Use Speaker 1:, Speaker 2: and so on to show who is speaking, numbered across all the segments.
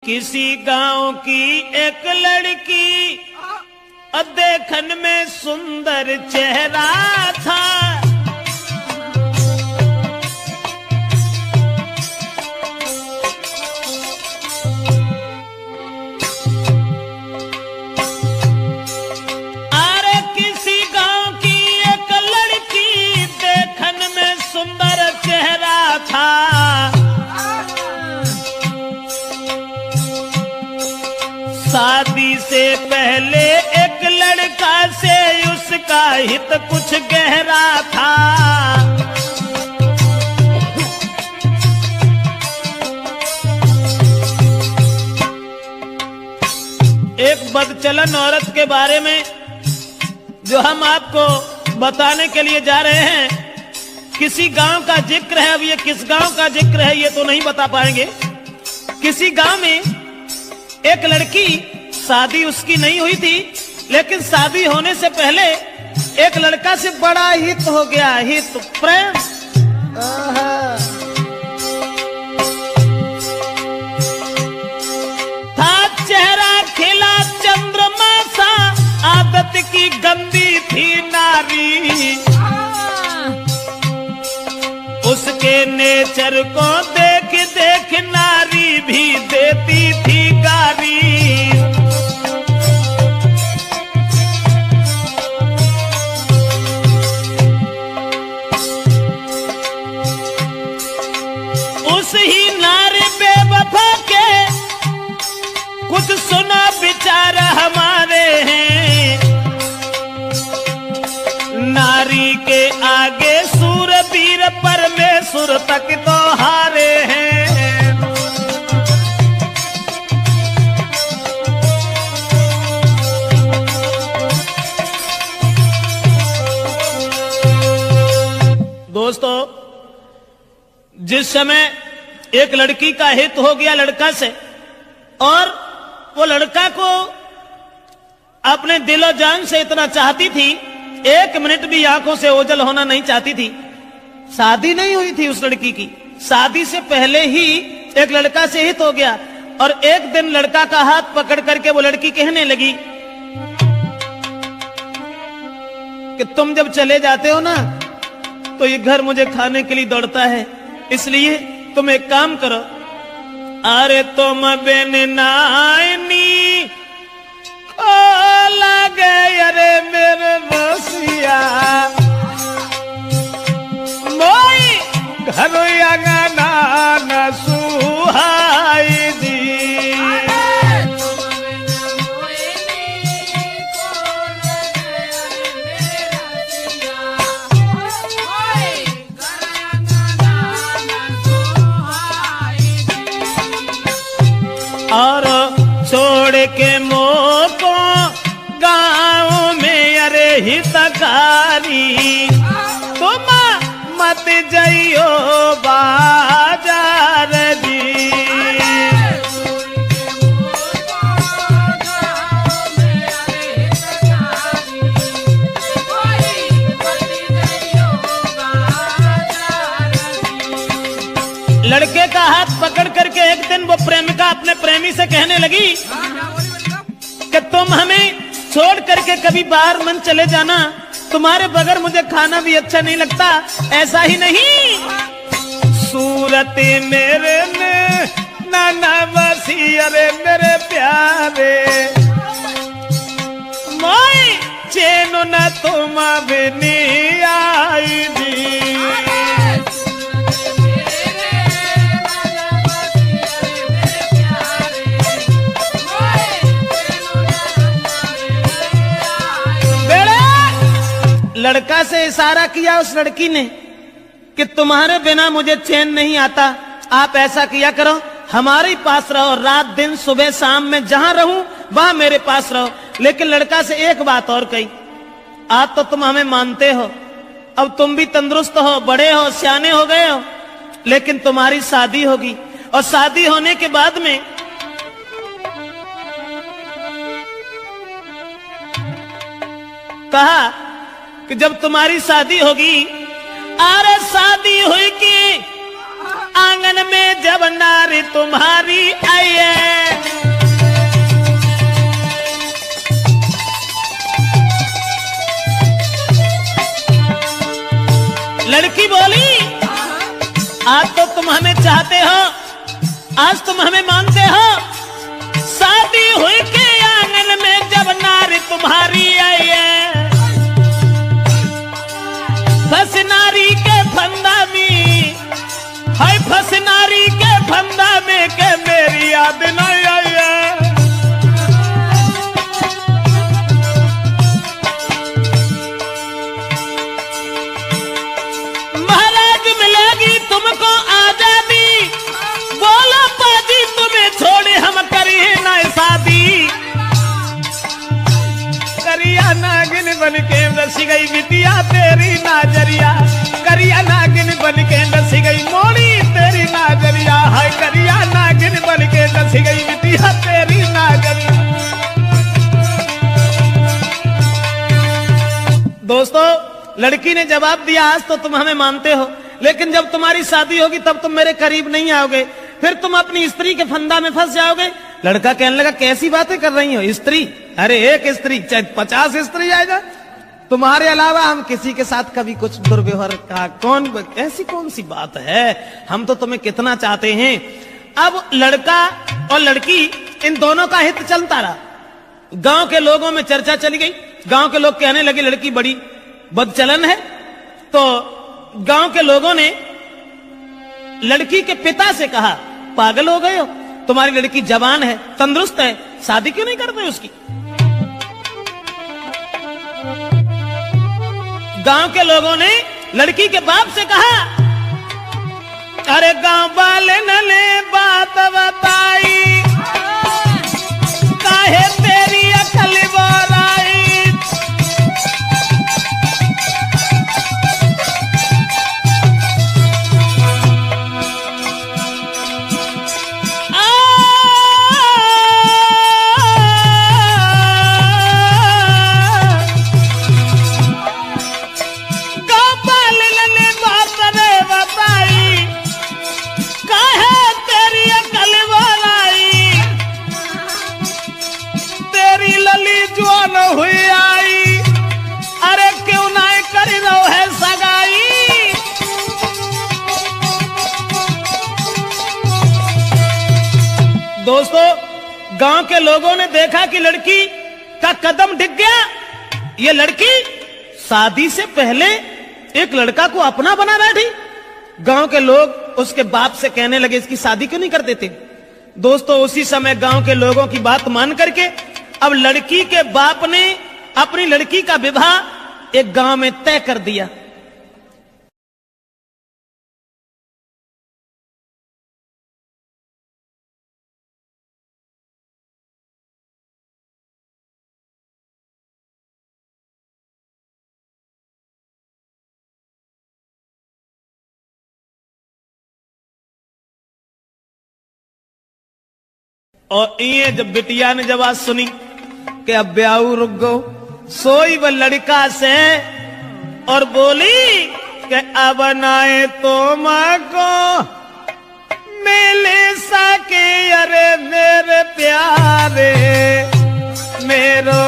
Speaker 1: किसी गांव की एक लड़की देखन में सुंदर चेहरा था। अरे किसी गांव की एक लड़की देखन में सुंदर चेहरा था। शादी से पहले एक लड़का से उसका हित कुछ गहरा था। एक बदचलन औरत के बारे में जो हम आपको बताने के लिए जा रहे हैं, किसी गांव का जिक्र है। अब ये किस गांव का जिक्र है ये तो नहीं बता पाएंगे। किसी गांव में एक लड़की, शादी उसकी नहीं हुई थी, लेकिन शादी होने से पहले एक लड़का से बड़ा हित हो गया, हित प्रेम। था चेहरा खिला चंद्रमा सा, आदत की गंदी थी नारी। उसके नेचर को देख देख नारी भी देती थी गारी। उस ही नारी बेवफा के कुछ सुना विचार हमारे हैं। नारी के आगे सूरवीर परमेश्वर तक तो हारे हैं। दोस्तों, जिस समय एक लड़की का हित हो गया लड़का से, और वो लड़का को अपने दिलो जान से इतना चाहती थी, एक मिनट भी आंखों से ओझल होना नहीं चाहती थी। शादी नहीं हुई थी उस लड़की की, शादी से पहले ही एक लड़का से हित हो गया। और एक दिन लड़का का हाथ पकड़ करके वो लड़की कहने लगी कि तुम जब चले जाते हो ना तो ये घर मुझे खाने के लिए दौड़ता है, इसलिए तुम एक काम करो। अरे तुम बिन नानी लगे, अरे मेरे रसिया मोई घर अंगना न सुहाई दी। और छोड़ के मोको गाँव में अरे हितकारी, तुम मत जाइयो बाजार जी। लड़के का हाथ पकड़ करके एक दिन वो प्रेमिका अपने प्रेमी से कहने लगी कि तुम हमें छोड़ करके कभी बाहर मन चले जाना, तुम्हारे बगैर मुझे खाना भी अच्छा नहीं लगता। ऐसा ही नहीं, सूरत मेरे में नाना बसी, अरे मेरे प्यारे मोई चैन न तुम बिनी आई दी। लड़का से इशारा किया उस लड़की ने कि तुम्हारे बिना मुझे चैन नहीं आता, आप ऐसा किया करो, हमारे पास रहो, रात दिन सुबह शाम में जहां रहूं वहां मेरे पास रहो। लेकिन लड़का से एक बात और कही, आज तो तुम हमें मानते हो, अब तुम भी तंदुरुस्त हो, बड़े हो, सियाने हो गए हो, लेकिन तुम्हारी शादी होगी, और शादी होने के बाद में कहा कि जब तुम्हारी शादी होगी, अरे शादी हुई कि आंगन में जब नारी तुम्हारी आई है, चाहते हो, आज तुम हमें मानते हो। शादी हुई के आंगन में जब नारी तुम्हारी आई है, फंस नारी के फंदा में, हाय फंस नारी के फंदा में के मेरी याद नहीं आई है। महाराज मिलेगी तुमको आजादी, बोलो पाजी तुम्हें छोड़े हम करिए ना शादी। करिया नागिन बन के रस गई बिटिया तेरी नाजरिया, करिया नागिन बन के रस गई मोड़ी तेरी नाजरिया, हाय करिया नागिन बन के रस गई बिटिया तेरी नाजरिया। दोस्तों, लड़की ने जवाब दिया, आज तो तुम हमें मानते हो, लेकिन जब तुम्हारी शादी होगी तब तुम मेरे करीब नहीं आओगे, फिर तुम अपनी स्त्री के फंदा में फंस जाओगे। लड़का कहने लगा, कैसी बातें कर रही हो, स्त्री? अरे एक स्त्री चाहे 50 स्त्री आएगा, तुम्हारे अलावा हम किसी के साथ कभी कुछ दुर्व्यवहार का ऐसी कौन सी बात है, हम तो तुम्हें कितना चाहते हैं। अब लड़का और लड़की इन दोनों का हित चलता रहा। गांव के लोगों में चर्चा चली गई, गांव के लोग कहने लगे लड़की बड़ी बदचलन है। तो गांव के लोगों ने लड़की के पिता से कहा, पागल हो गए हो, तुम्हारी लड़की जवान है, तंदुरुस्त है, शादी क्यों नहीं करते उसकी? गांव के लोगों ने लड़की के बाप से कहा, अरे गांव वाले ने बात बताई, काहे तेरी अकल बोराई। हुई आई, अरे क्यों ना कर रो है सगाई। दोस्तों, गांव के लोगों ने देखा कि लड़की का कदम डिग गया। ये लड़की शादी से पहले एक लड़का को अपना बना बैठी। गांव के लोग उसके बाप से कहने लगे, इसकी शादी क्यों नहीं कर देते? दोस्तों, उसी समय गांव के लोगों की बात मान करके अब लड़की के बाप ने अपनी लड़की का विवाह एक गांव में तय कर दिया। और ये जब बिटिया ने जब आज सुनी कि अब ब्याह रुक गो, सोई वह लड़का से और बोली कि अब नाए तो माँ को मिले सके, अरे मेरे प्यारे मेरो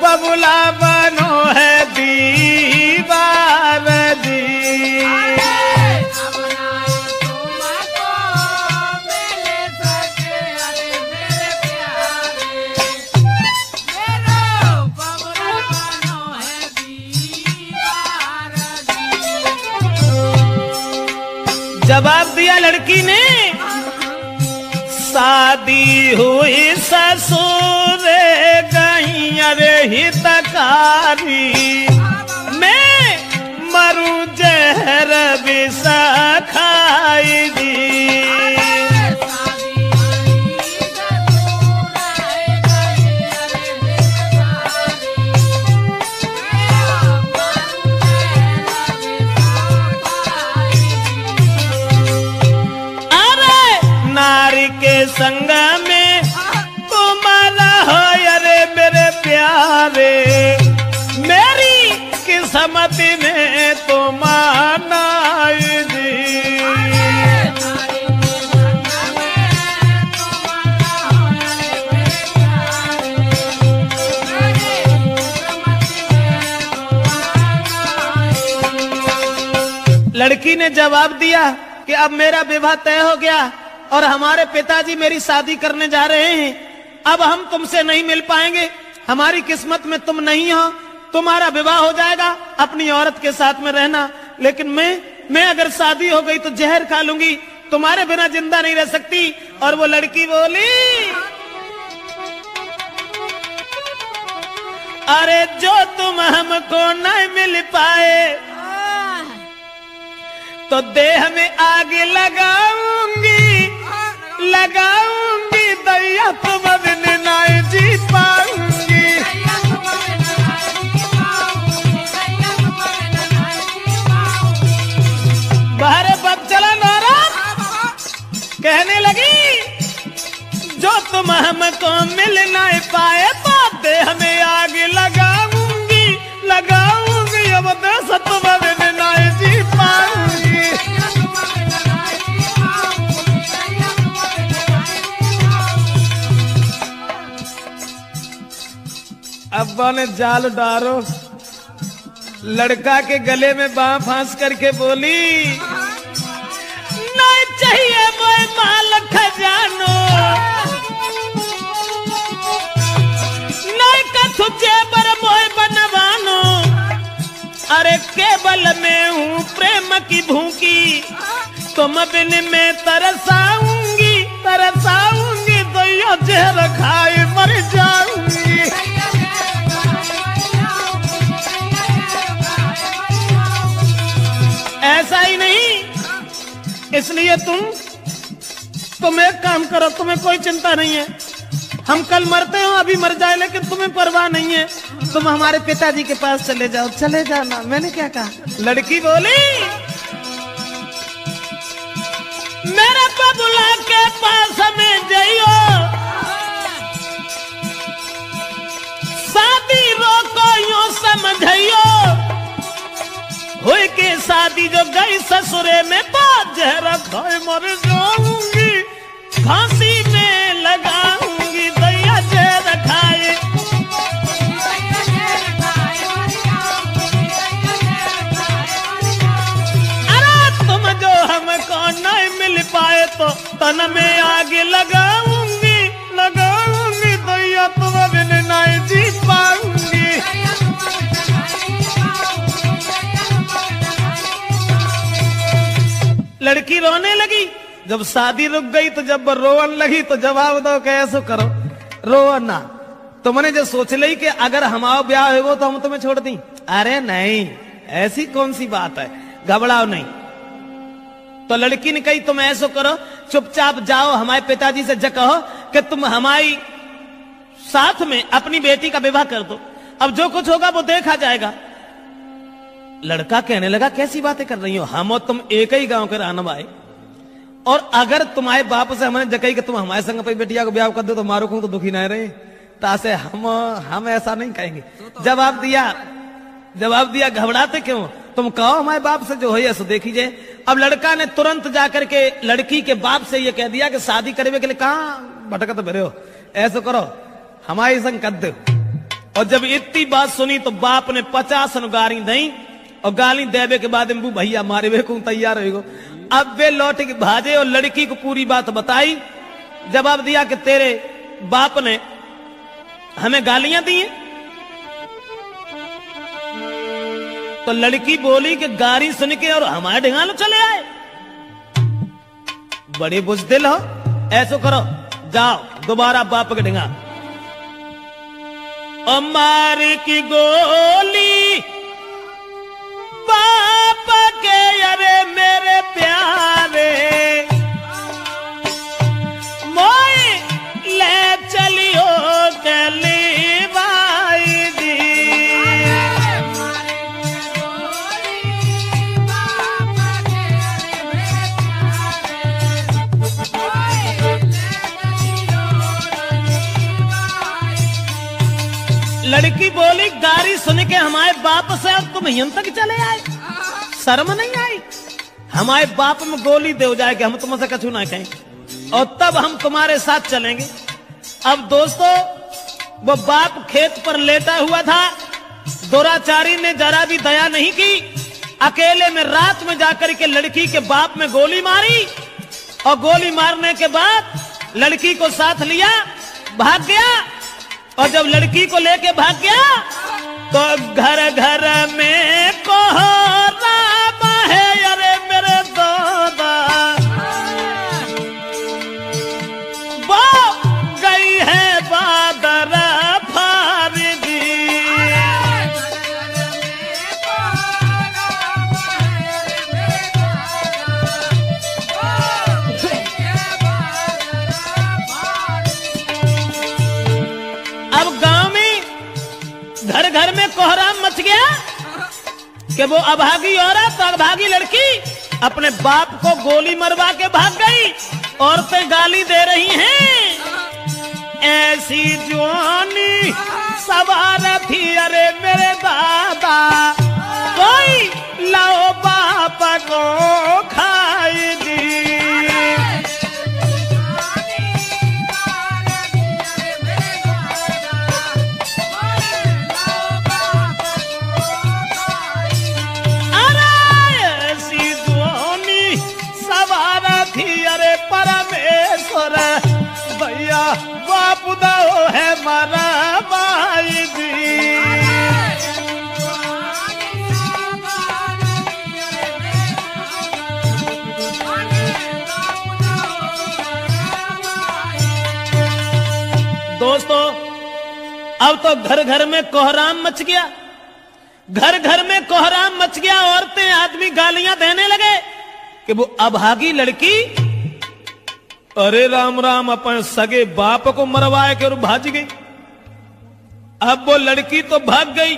Speaker 1: बबुला बनो है दीवार दी। जवाब दिया लड़की ने, शादी हुई ससुर गई अरे हितकारी, मैं मरूं जहर विष खाई दी। संग में तुम्हारा हो अरे मेरे प्यारे, मेरी किस्मत में तुम्हारा दी। लड़की ने जवाब दिया कि अब मेरा विवाह तय हो गया और हमारे पिताजी मेरी शादी करने जा रहे हैं, अब हम तुमसे नहीं मिल पाएंगे, हमारी किस्मत में तुम नहीं हो, तुम्हारा विवाह हो जाएगा, अपनी औरत के साथ में रहना, लेकिन मैं अगर शादी हो गई तो जहर खा लूंगी, तुम्हारे बिना जिंदा नहीं रह सकती। और वो लड़की बोली, अरे जो तुम हमको नहीं मिल पाए तो देह में आग लगाऊंगी, लगाऊंगी, दैया तुम बिन नहीं जी पाऊंगी। बाहर पग चला नारा कहने लगी, जो तुम हमको मिल नहीं पाए तो देह में आग लगाऊंगी, लगाऊंगी, अब देश तुम बिन नहीं जी पाऊंगी। अब्बा ने जाल डारो, लड़का के गले में बांह फांस करके बोली, नहीं चाहिए मोए माल खजानो, नहीं कथु जेबर मोए बनवानो, अरे केवल मैं हूँ प्रेम की भूखी, तुम बिन में तरसाऊंगी, तरसाऊंगी, दैया जहर खाए मर जाऊंगी। ऐसा ही नहीं, इसलिए तुम एक काम करो, तुम्हें कोई चिंता नहीं है, हम कल मरते हो, अभी मर जाए, लेकिन तुम्हें परवाह नहीं है, तुम हमारे पिताजी के पास चले जाओ, चले जाना। मैंने क्या कहा? लड़की बोली, मेरे बबुला के पास हमें जाइयो, शादी रोको यूं समझियो, हुई के शादी जो गई ससुरे में तो जहर खाए मर जाऊंगी, फांसी में लगाऊंगी, दैया जहर खाए। अरे तुम जो हमको नहीं मिल पाए तो तन में आग लगाऊंगी, लगाऊंगी, दैया तुम बिन नहीं जी पाऊंगी। लड़की रोने लगी, जब शादी रुक गई तो जब रोवन लगी तो जवाब दो कैसे करो, रो ना, तुमने जो सोच ली कि अगर हमारा ब्याह हो तो हम तुम्हें छोड़ दी, अरे नहीं, ऐसी कौन सी बात है, घबराओ नहीं। तो लड़की ने कही तुम ऐसा करो, चुपचाप जाओ, हमारे पिताजी से कहो कि तुम हमारी साथ में अपनी बेटी का विवाह कर दो, अब जो कुछ होगा वो देखा जाएगा। लड़का कहने लगा, कैसी बातें कर रही हो, हम और तुम एक ही गांव के रहने वाले, और अगर तुम्हारे बाप से हमने जकई कि तुम हमारे संग अपनी बेटिया को ब्याह कर दो तो मारो को तो दुखी नहीं रहे, तासे हम ऐसा नहीं कहेंगे। जवाब दिया, घबराते क्यों, तुम कहो हमारे बाप से जो है सो देखिए। अब लड़का ने तुरंत जाकर के लड़की के बाप से ये कह दिया कि शादी करने के लिए कहाँ भटकत फिरे हो, ऐसा करो हमारे संग कर दो। और जब इतनी बात सुनी तो बाप ने 50 गाली दी, और गाली देवे के बाद भैया मारे वे को तैयार हो। अब वे लौट के भाजे और लड़की को पूरी बात बताई, जवाब दिया कि तेरे बाप ने हमें गालियां दी हैं। तो लड़की बोली कि गाली सुन के और हमारे ढिंगालो चले आए, बड़े बुजदिल हो, ऐसो करो जाओ दोबारा बाप के ढिंगा। और मार की गोली बाप के, अरे मेरे प्यारे, मोई ले चलियो गली बाई दी। लड़की बोली, गारी सुन के हमारे बाप से अब तुम यहां तक चले आए, शर्म नहीं आई? हमारे बाप में गोली दे जाए कि हम तुमसे कछु ना कहें, और तब हम तुम्हारे साथ चलेंगे। अब दोस्तों, वो बाप खेत पर लेटा हुआ था, दुराचारी ने जरा भी दया नहीं की, अकेले में रात में जाकर के लड़की के बाप में गोली मारी और गोली मारने के बाद लड़की को साथ लिया, भाग गया। और जब लड़की को लेके भाग गया तो घर घर में कोहराम है, अरे मेरे दादा वो गई है बादर फारगी। अब गांव में घर घर में कोहराम मच गया कि वो अभागी औरत, अभागी लड़की अपने बाप को गोली मरवा के भाग गई। औरतें गाली दे रही हैं, ऐसी जवानी सवार थी, अरे मेरे दादा कोई लाओ बाप को खाई दी। परमेश्वर भैया बाप दो है मारा माई दी। दोस्तों अब तो घर घर में कोहराम मच गया, घर घर में कोहराम मच गया। औरतें आदमी गालियां देने लगे कि वो अभागी लड़की, अरे राम राम, अपन सगे बाप को मरवाए के और भाज गई। अब वो लड़की तो भाग गई,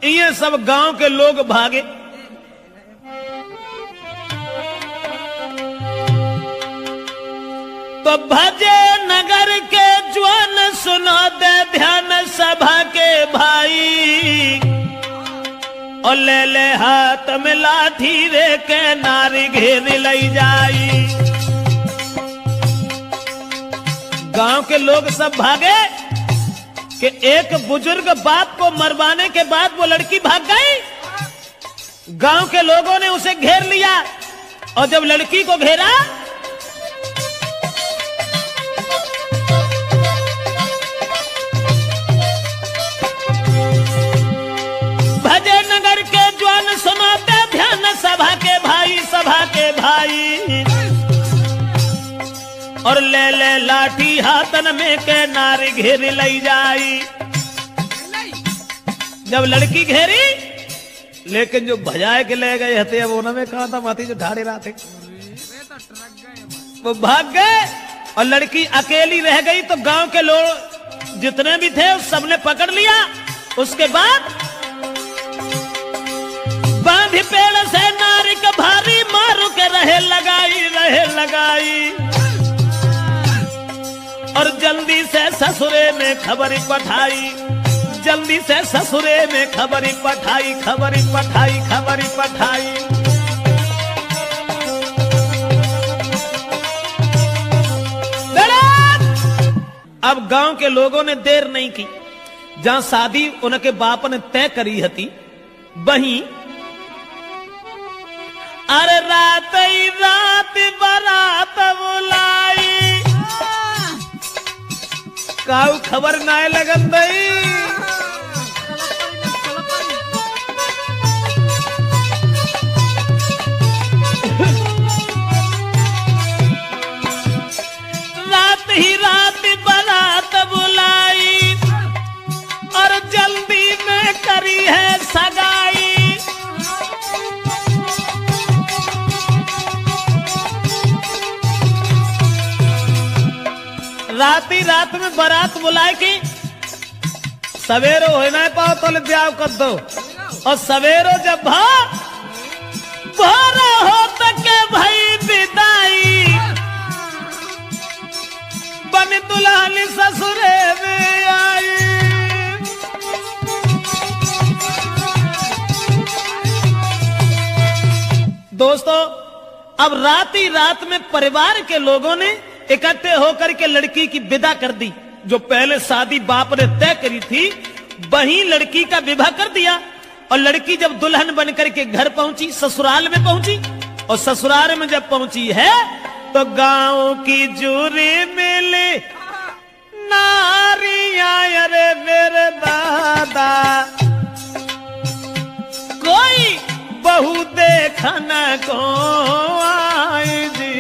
Speaker 1: ये सब गांव के लोग भागे। तो भजे नगर के ज्वान सुनो दे ध्यान सभा के भाई, और ले ले हाथ में लाठी रे के नारी घेर लई जाई। गांव के लोग सब भागे कि एक बुजुर्ग बाप को मरवाने के बाद वो लड़की भाग गई। गांव के लोगों ने उसे घेर लिया और जब लड़की को घेरा भजे नगर के ज्वान सुनाते ध्यान सभा के भाई, सभा के भाई, और ले ले लाठी हाथन में के नारी घेर लई जाई। जब लड़की घेरी, लेकिन जो भजाए के ले गए हते अब उन्होंने में कहा था माथी जो ढाड़े रहा थे वो भाग गए और लड़की अकेली रह गई। तो गांव के लोग जितने भी थे सबने पकड़ लिया। उसके बाद बांधी पेड़ से नारी के भारी मारू के रहे लगाई, और जल्दी से ससुरे में खबरी पठाई, जल्दी से ससुरे में खबरी पठाई। अब गांव के लोगों ने देर नहीं की, जहां शादी उनके बाप ने तय करी हती वहीं अरे रात ही रात बारात बुलाई, काऊ खबर नाय लगन दई। रात ही रात बारात बुलाई और जल्दी में करी है सगाई। रात में बारात बुलाए की सवेरो हो ना पाओ तो ब्याह कर दो, और सवेरो जब भोर हो तक के भाई विदाई, बन दुल्हन ससुरे में आई। दोस्तों अब रात में परिवार के लोगों ने इकट्ठे होकर के लड़की की विदा कर दी। जो पहले शादी बाप ने तय करी थी वहीं लड़की का विवाह कर दिया। और लड़की जब दुल्हन बनकर के घर पहुंची, ससुराल में पहुंची, और ससुराल में जब पहुंची है तो गांव की जूरी मिली नारिया, अरे मेरे दादा कोई बहू देखन को आई जी।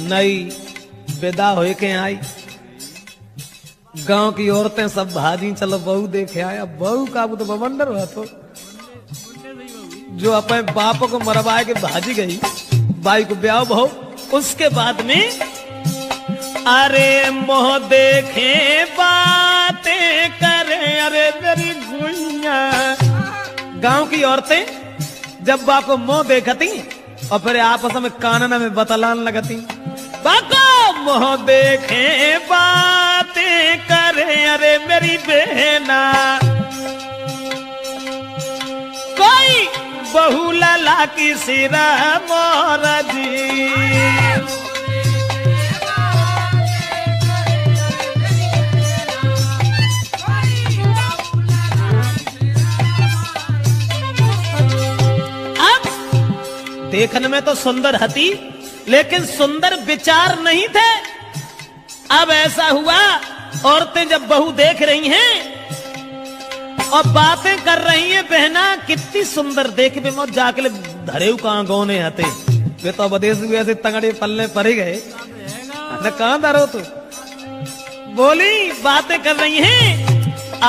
Speaker 1: नई विदा होए के आई, गांव की औरतें सब भाजी, चलो बहू देखे आए। अब बहू का वो तो बवंडर हुआ, तो जो अपने बाप को मरवाए के भाजी गई, बाई को ब्याह बहू। उसके बाद में अरे मोह देखे बातें करे, अरे मेरी गुइया। गांव की औरतें जब बाप को मोह देखती और फिर आपस में कानना में बतलान लगती, बाको मोह देखे बातें करे, अरे मेरी बहना कोई बहू लला की सिरा मोरा जी। अब देखने में तो सुंदर हती, लेकिन सुंदर विचार नहीं थे। अब ऐसा हुआ, औरतें जब बहू देख रही हैं और बातें कर रही हैं, बहना कितनी सुंदर देख में मत जाके धरेऊ कहां गौने हते, वे तो बदेश हुए ऐसे तंगड़े पल्ले पर ही गए न, कहां धरो तू। बोली बातें कर रही हैं,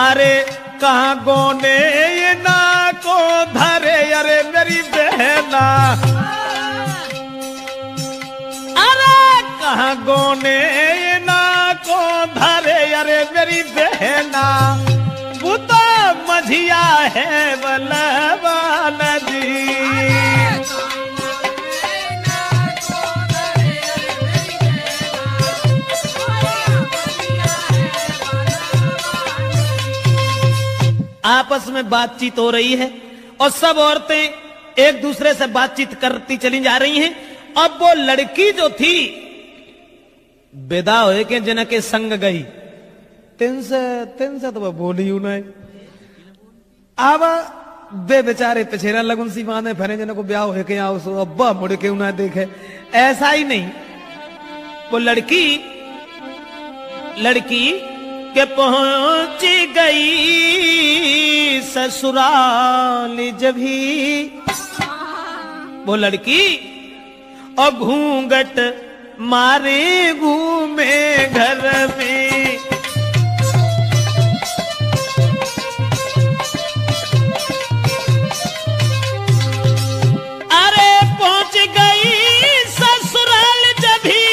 Speaker 1: अरे कहां गौने ये ना को धरे, अरे मेरी बहना कहां गोने ना को धरे, अरे मेरी बहना वो तो मझिया है बलवान जी। आपस में बातचीत हो रही है और सब औरतें एक दूसरे से बातचीत करती चली जा रही हैं। अब वो लड़की जो थी विदा होए के जिनके संग गई, तिन से तो बोली हूं नहीं। अब बे बेचारे पिछेरा लगुन सी बांधे फिरे, जिनको ब्याह होए के आओ सो अब्बा मुड़ के उन्हें देखे। ऐसा ही नहीं, वो लड़की के पहुंच गई ससुराल जब ही वो लड़की और घूंघट मारे घूमे घर में। अरे पहुंच गई ससुराल जब ही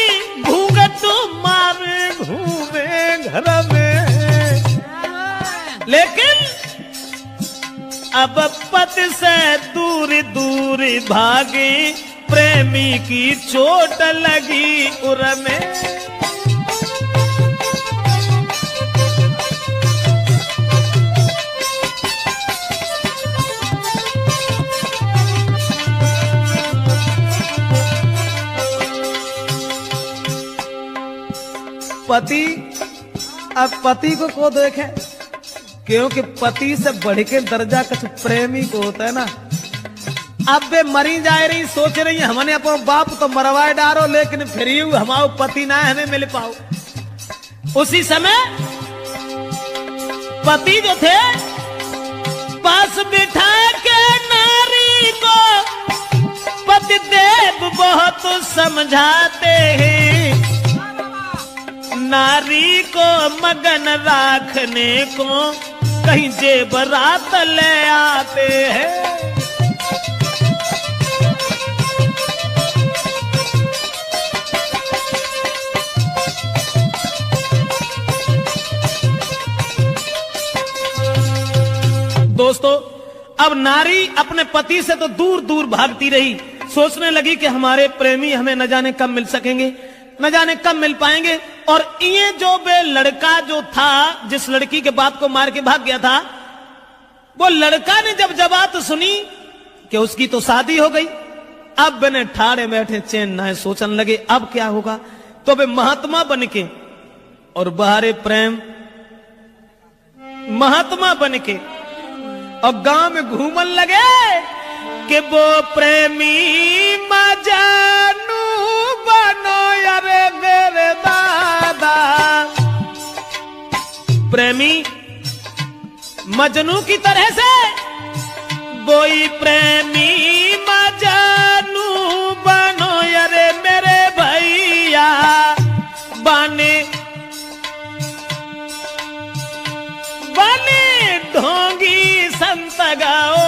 Speaker 1: घूंघट मारे घूमे घर में। लेकिन अब पति से दूर दूर भागे, प्रेमी की चोट लगी उर में। पति अब पति को देखे, क्योंकि पति से बढ़ के दर्जा कुछ प्रेमी को होता है ना। अब वे मरी जा रही, सोच रही हमने अपना बाप तो मरवाए डारो, लेकिन फिर हमारा पति ना हमें मिल पाओ। उसी समय पति जो थे पास बिठा के नारी को पति देव बहुत समझाते हैं, नारी को मगन रखने को कहीं जेबरात ले आते हैं। दोस्तों, अब नारी अपने पति से तो दूर दूर भागती रही, सोचने लगी कि हमारे प्रेमी हमें न जाने कब मिल सकेंगे, न जाने कब मिल पाएंगे। और ये जो बे लड़का जो था, जिस लड़की के बाप को मार के भाग गया था, वो लड़का ने जब बात सुनी कि उसकी तो शादी हो गई, अब बने ठाड़े बैठे चैन ना सोचने लगे अब क्या होगा। तो वे महात्मा बन के और बाहरे प्रेम महात्मा बन के और गांव में घूमन लगे कि वो प्रेमी मजनू बनो अरे मेरे दादा। प्रेमी मजनू की तरह से वही प्रेमी मजनू बनो अरे मेरे भैया। बने बने ढोंगी संत गाओ